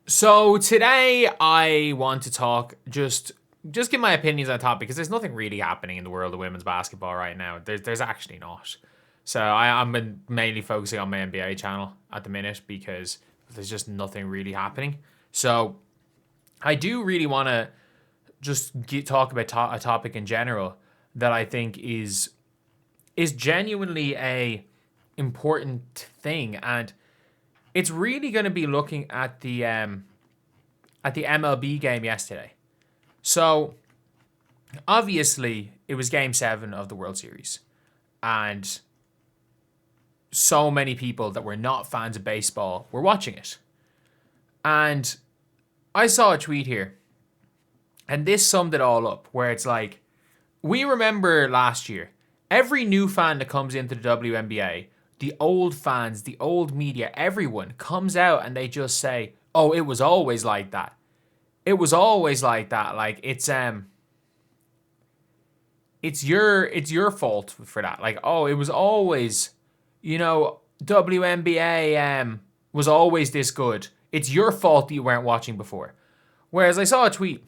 So today I want to talk just give my opinions on the topic because there's nothing really happening in the world of women's basketball right now. There's actually not. So I'm been mainly focusing on my NBA channel at the minute because there's just nothing really happening. So I do really want to talk about a topic in general that I think is genuinely a important thing, and it's really going to be looking at the MLB game yesterday. So obviously it was Game 7 of the World Series, and so many people that were not fans of baseball were watching it. And I saw a tweet here, and this summed it all up, where it's like, we remember last year, every new fan that comes into the WNBA, the old fans, the old media, everyone comes out and they just say, "Oh, it was always like that. It was always like that. Like it's your fault for that. Like, oh, it was always, WNBA was always this good. It's your fault that you weren't watching before." Whereas I saw a tweet,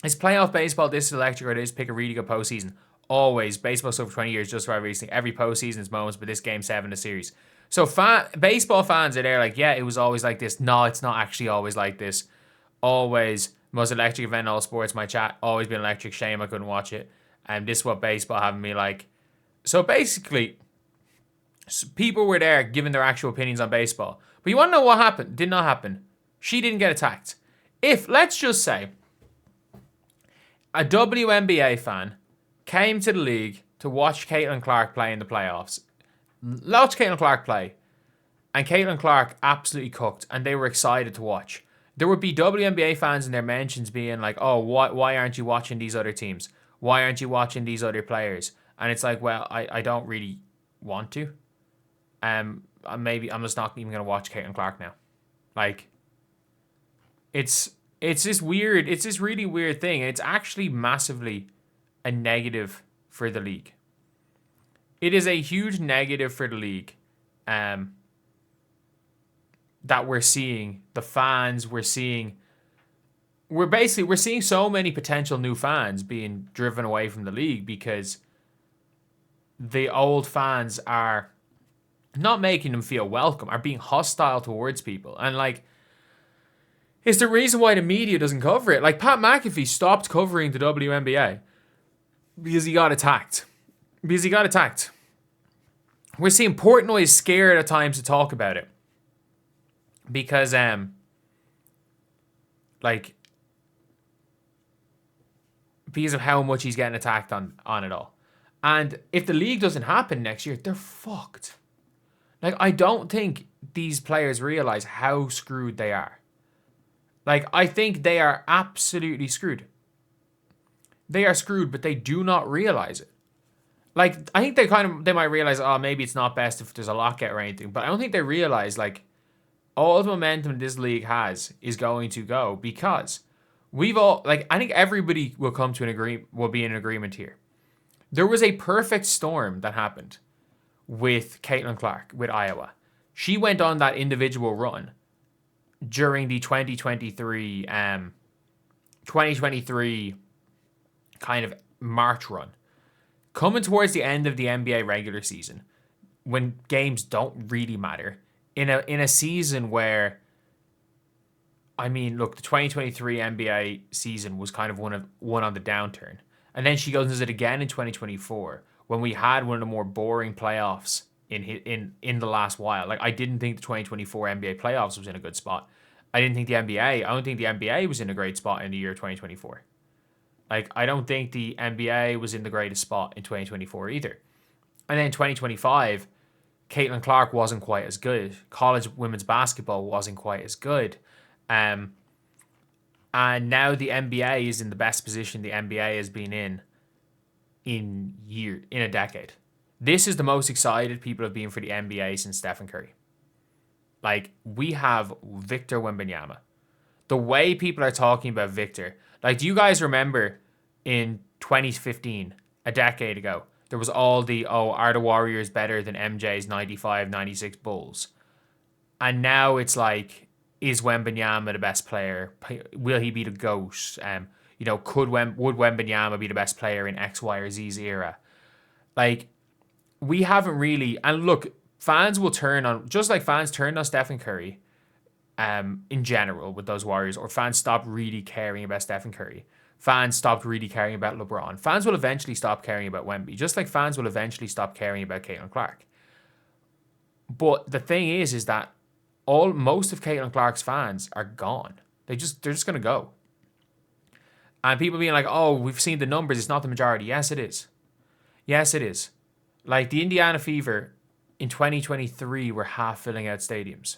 is playoff baseball this electric, or it is pick a really good postseason? Always. Baseball's over 20 years, just for everything. Every postseason is moments, but this game 7 is series. So baseball fans are there like, yeah, it was always like this. No, it's not actually always like this. Always. Most electric event in all sports. My chat, always been electric. Shame I couldn't watch it. And this is what baseball having me like. So basically, people were there giving their actual opinions on baseball. But you want to know what happened? Did not happen. She didn't get attacked. If, let's just say, a WNBA fan came to the league to watch Caitlin Clark play in the playoffs, watch Caitlin Clark play, and Caitlin Clark absolutely cooked, and they were excited to watch. There would be WNBA fans in their mentions being like, "Oh, why aren't you watching these other teams? Why aren't you watching these other players?" And it's like, well, I don't really want to. Maybe I'm just not even gonna watch Caitlin Clark now. Like, it's it's this really weird thing, and it's actually massively a negative for the league. It is a huge negative for the league, um, that we're seeing the fans. We're seeing so many potential new fans being driven away from the league because the old fans are not making them feel welcome, are being hostile towards people, and like, it's the reason why the media doesn't cover it. Like, Pat McAfee stopped covering the WNBA because he got attacked. Because he got attacked. We're seeing Portnoy is scared at times to talk about it because like because of how much he's getting attacked on it all. And if the league doesn't happen next year, they're fucked. Like, I don't think these players realize how screwed they are. Like, I think they are absolutely screwed. They are screwed, but they do not realize it. Like, I think they might realize, oh, maybe it's not best if there's a lockout or anything, but I don't think they realize, like, all the momentum this league has is going to go because we've all, like, I think everybody will come to will be in agreement here. There was a perfect storm that happened with Caitlin Clark with Iowa. She went on that individual run during the 2023 kind of March run. Coming towards the end of the NBA regular season, when games don't really matter, in a season where, I mean, look, the 2023 NBA season was kind of one on the downturn, and then she goes into it again in 2024 when we had one of the more boring playoffs in the last while. Like, I didn't think the 2024 NBA playoffs was in a good spot. I didn't think the NBA. I don't think the NBA was in a great spot in the year 2024. Like, I don't think the NBA was in the greatest spot in 2024 either. And then 2025, Caitlin Clark wasn't quite as good. College women's basketball wasn't quite as good. Um, and now the NBA is in the best position the NBA has been in a decade. This is the most excited people have been for the NBA since Stephen Curry. Like, we have Victor Wembanyama. The way people are talking about Victor, like, do you guys remember in 2015, a decade ago, there was all the, oh, are the Warriors better than MJ's 95, 96 Bulls? And now it's like, is Wembanyama the best player? Will he be the GOAT? Would Wembanyama be the best player in X, Y, or Z's era? Like, we haven't really. And look, fans will turn on, just like fans turned on Stephen Curry, in general with those Warriors, or fans stopped really caring about Stephen Curry. Fans stopped really caring about LeBron. Fans will eventually stop caring about Wemby, just like fans will eventually stop caring about Caitlin Clark. But the thing is that most of Caitlin Clark's fans are gone. They're just gonna go. And people being like, "Oh, we've seen the numbers. It's not the majority." Yes, it is. Yes, it is. Like the Indiana Fever in 2023 were half filling out stadiums.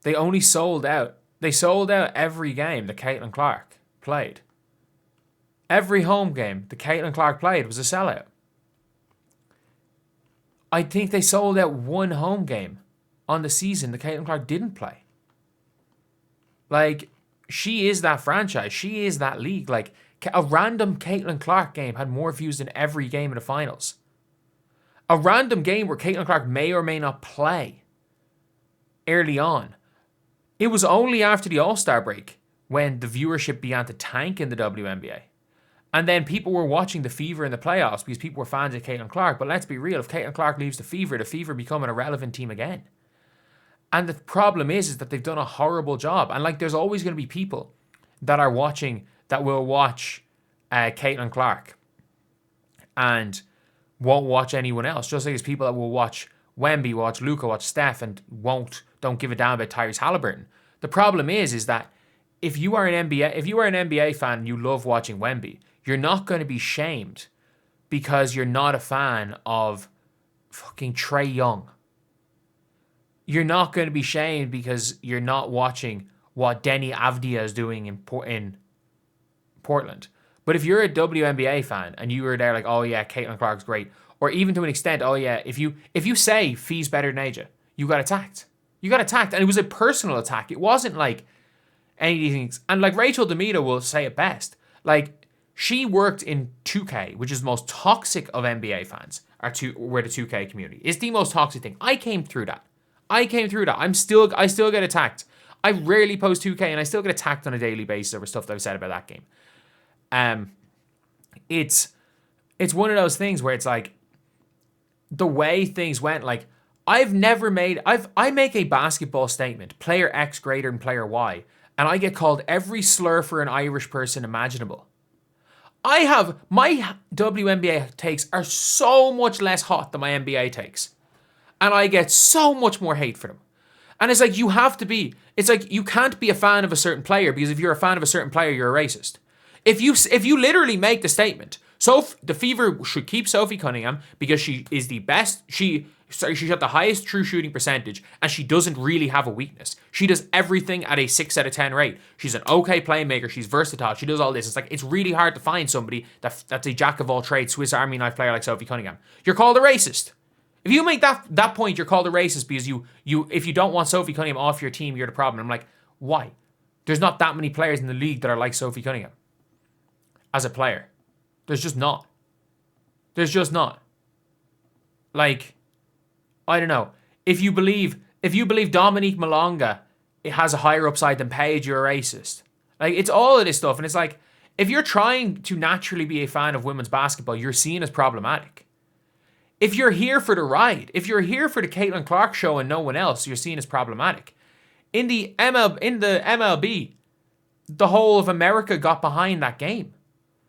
They only sold out. They sold out every game that Caitlin Clark played. Every home game that Caitlin Clark played was a sellout. I think they sold out one home game on the season that Caitlin Clark didn't play. Like, she is that franchise. She is that league. Like, a random Caitlin Clark game had more views than every game in the finals. A random game where Caitlin Clark may or may not play early on. It was only after the All-Star break when the viewership began to tank in the WNBA. And then people were watching the Fever in the playoffs because people were fans of Caitlin Clark. But let's be real, if Caitlin Clark leaves the Fever become an irrelevant team again. And the problem is that they've done a horrible job. And like, there's always going to be people that are watching, that will watch Caitlin Clark and won't watch anyone else. Just like there's people that will watch Wemby, watch Luka, watch Steph, and don't give a damn about Tyrese Halliburton. The problem is that if you are an NBA fan and you love watching Wemby, you're not going to be shamed because you're not a fan of fucking Trae Young. You're not going to be shamed because you're not watching what Deni Avdija is doing in Portland. But if you're a WNBA fan and you were there like, oh yeah, Caitlin Clark's great, or even to an extent, oh yeah, if you say Fee's better than AJ, you got attacked. You got attacked, and it was a personal attack. It wasn't like anything. And like Rachel Demita will say it best. Like, she worked in 2K, which is the most toxic of NBA fans. Where the 2K community is the most toxic thing. I came through that. I still get attacked. I rarely post 2K, and I still get attacked on a daily basis over stuff that I've said about that game. It's one of those things where it's like the way things went. Like, I make a basketball statement, player X greater than player Y, and I get called every slur for an Irish person imaginable. My WNBA takes are so much less hot than my NBA takes, and I get so much more hate for them. And it's like, it's like you can't be a fan of a certain player, because if you're a fan of a certain player, you're a racist. If you literally make the statement, the Fever should keep Sophie Cunningham because she is the best. She's got the highest true shooting percentage, and she doesn't really have a weakness. She does everything at a 6 out of 10 rate. She's an okay playmaker. She's versatile. She does all this. It's like, it's really hard to find somebody that's a jack of all trades, Swiss Army knife player like Sophie Cunningham. You're called a racist. If you make that point, you're called a racist because if you don't want Sophie Cunningham off your team, you're the problem. I'm like, why? There's not that many players in the league that are like Sophie Cunningham as a player. There's just not. Like, I don't know. If you believe Dominique Malonga, it has a higher upside than Paige, you're a racist. Like, it's all of this stuff, and it's like, if you're trying to naturally be a fan of women's basketball, you're seen as problematic. If you're here for the ride, if you're here for the Caitlin Clark show and no one else, you're seen as problematic. In the MLB, the whole of America got behind that game.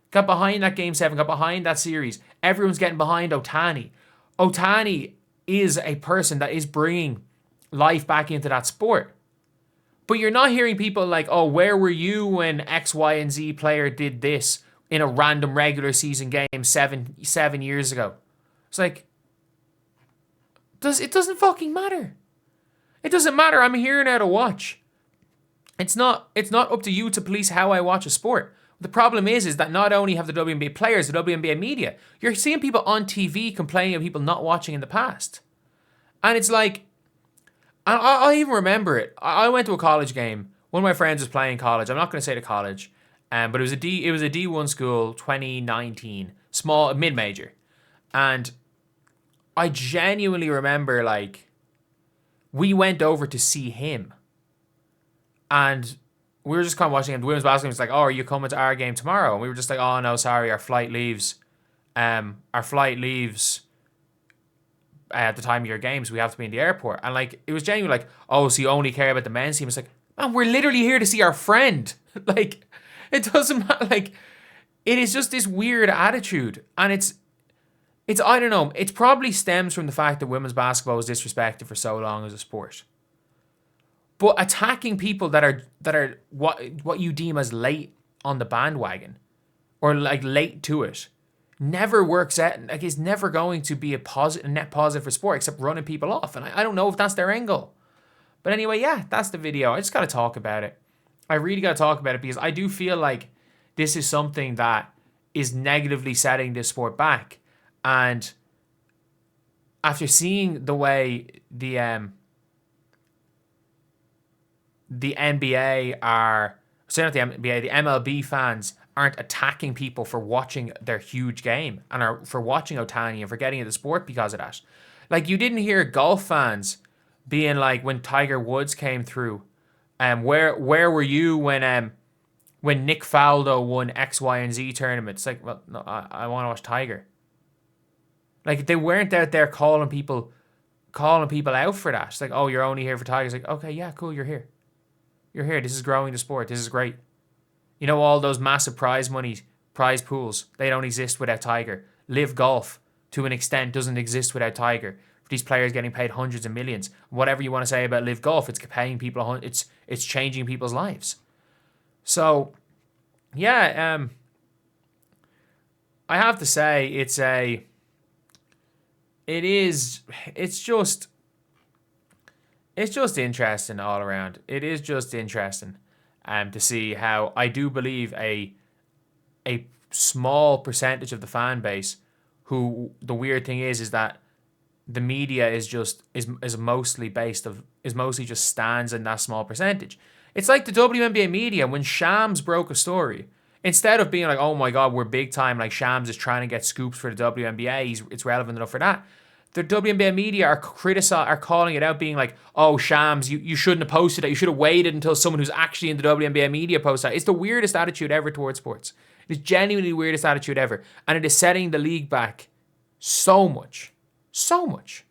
Got behind that Game 7, got behind that series. Everyone's getting behind Ohtani. Ohtani is a person that is bringing life back into that sport. But you're not hearing people like, oh, where were you when X, Y, and Z player did this in a random regular season game 7 years ago? It's like, it doesn't fucking matter. It doesn't matter. I'm here now to watch. It's not up to you to police how I watch a sport. The problem is that not only have the WNBA players, the WNBA media, you're seeing people on TV complaining of people not watching in the past. And it's like, I even remember it. I went to a college game. One of my friends was playing college. I'm not going to say the college, but it was a D1 school, 2019, small mid-major. And I genuinely remember, like, we went over to see him And we were just kind of watching it. The women's basketball was like, "Oh, are you coming to our game tomorrow?" And we were just like, "Oh no, sorry, our flight leaves. Our flight leaves at the time of your games. We have to be in the airport." And like, it was genuinely like, "Oh, so you only care about the men's team?" It's like, man, we're literally here to see our friend. Like, it doesn't matter. Like, it is just this weird attitude, and it's I don't know. It probably stems from the fact that women's basketball was disrespected for so long as a sport. But attacking people that are what you deem as late on the bandwagon, or like late to it, never works out. Like, it's never going to be a net positive for sport, except running people off. And I don't know if that's their end goal. But anyway, yeah, that's the video. I just got to talk about it. I really got to talk about it because I do feel like this is something that is negatively setting this sport back. And after seeing the way the NBA are, sorry, not the NBA, the MLB fans aren't attacking people for watching their huge game and are for watching Ohtani and for getting into the sport because of that. Like, you didn't hear golf fans being like, when Tiger Woods came through, where were you when Nick Faldo won X, Y, and Z tournaments? Like, well, no, I want to watch Tiger. Like, they weren't out there calling people out for that. It's like, oh, you're only here for Tiger. It's like, okay, yeah, cool, you're here. You're here. This is growing the sport. This is great. You know, all those massive prize pools, they don't exist without Tiger. Live Golf, to an extent, doesn't exist without Tiger. These players getting paid hundreds of millions. Whatever you want to say about Live Golf, it's paying people. It's changing people's lives. So, yeah, I have to say it's just interesting all around. It is just interesting, to see how I do believe a small percentage of the fan base, who the weird thing is that the media is mostly just stands in that small percentage. It's like the WNBA media when Shams broke a story. Instead of being like, oh my God, we're big time, like Shams is trying to get scoops for the WNBA, it's relevant enough for that. The WNBA media are calling it out, being like, oh, Shams, you shouldn't have posted it. You should have waited until someone who's actually in the WNBA media posted it. It's the weirdest attitude ever towards sports. It is genuinely the weirdest attitude ever. And it is setting the league back so much. So much.